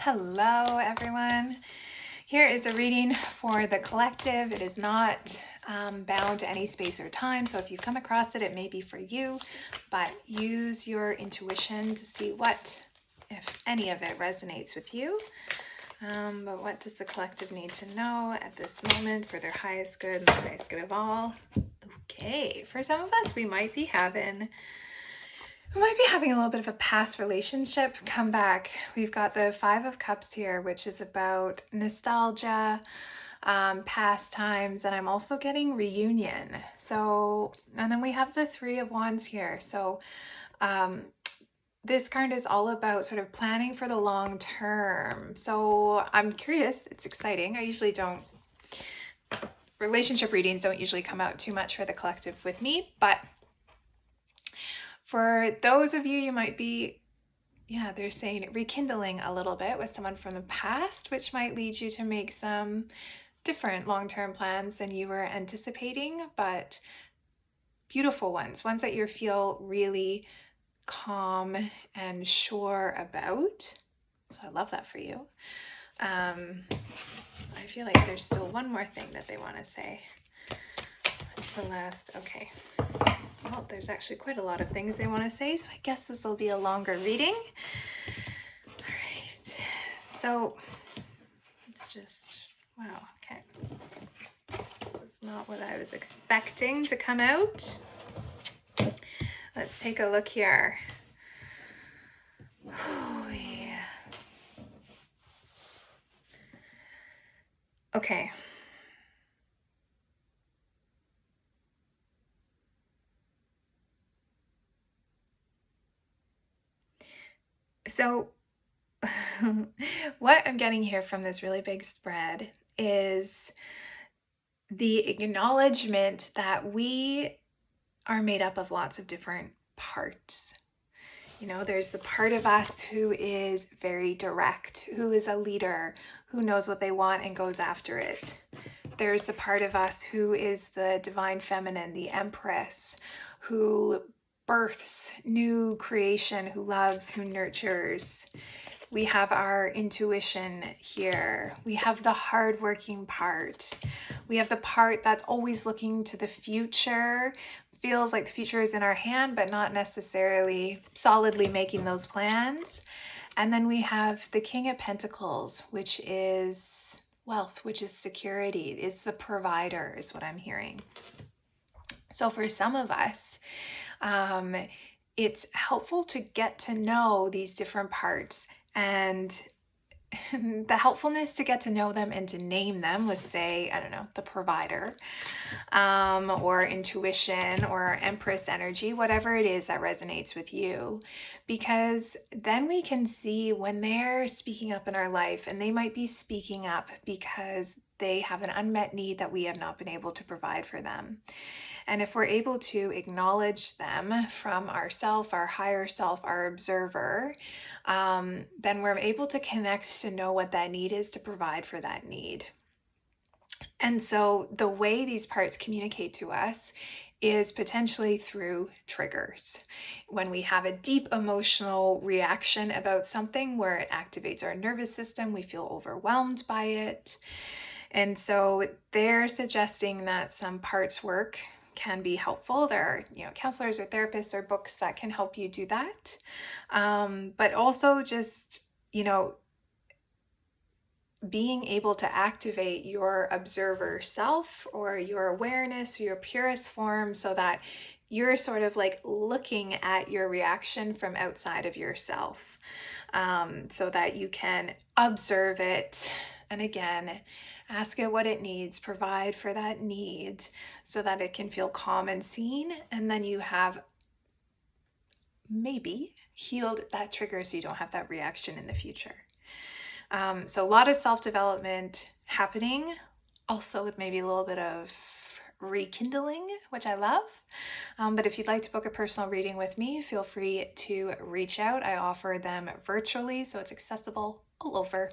Hello, everyone. Here is a reading for the collective. It is not bound to any space or time, so if you come across it, it may be for you, but use your intuition to see what, if any of it, resonates with you. But what does the collective need to know at this moment for their highest good and the highest good of all? Okay, for some of us, we might be having a little bit of a past relationship come back. We've got the Five of Cups here, which is about nostalgia, past times, and I'm also getting reunion. So, and then we have the Three of Wands here. So, this card is all about sort of planning for the long term. So I'm curious, it's exciting. I usually don't, relationship readings don't usually come out too much for the collective with me, but for those of you, you might be, they're saying rekindling a little bit with someone from the past, which might lead you to make some different long-term plans than you were anticipating, but beautiful ones that you feel really calm and sure about. So I love that for you. I feel like there's still one more thing that they want to say. What's the last? Okay. Well, there's actually quite a lot of things they want to say, so I guess this will be a longer reading. All right. So it's just, wow, okay. This was not what I was expecting to come out. Let's take a look here. Oh, yeah. Okay. So what I'm getting here from this really big spread is the acknowledgement that we are made up of lots of different parts. You know, there's the part of us who is very direct, who is a leader, who knows what they want and goes after it. There's the part of us who is the divine feminine, the empress, who births new creation, who loves, who nurtures. We have our intuition here. We have the hardworking part. We have the part that's always looking to the future, feels like the future is in our hand, but not necessarily solidly making those plans. And then we have the King of Pentacles, which is wealth, which is security, is the provider, is what I'm hearing. So for some of us, it's helpful to get to know these different parts, and the helpfulness to get to know them and to name them was, say, I don't know, the provider, or intuition or empress energy, whatever it is that resonates with you, because then we can see when they're speaking up in our life, and they might be speaking up because they have an unmet need that we have not been able to provide for them. And if we're able to acknowledge them from ourself, our higher self, our observer, then we're able to connect to know what that need is to provide for that need. And so the way these parts communicate to us is potentially through triggers. When we have a deep emotional reaction about something where it activates our nervous system, we feel overwhelmed by it. And so they're suggesting that some parts work can be helpful. There are, counselors or therapists or books that can help you do that. But also just, being able to activate your observer self or your awareness, or your purest form, so that you're sort of like looking at your reaction from outside of yourself, so that you can observe it. And again, ask it what it needs, provide for that need so that it can feel calm and seen. And then you have maybe healed that trigger so you don't have that reaction in the future. So a lot of self-development happening, also with maybe a little bit of rekindling, which I love. But if you'd like to book a personal reading with me, feel free to reach out. I offer them virtually, so it's accessible all over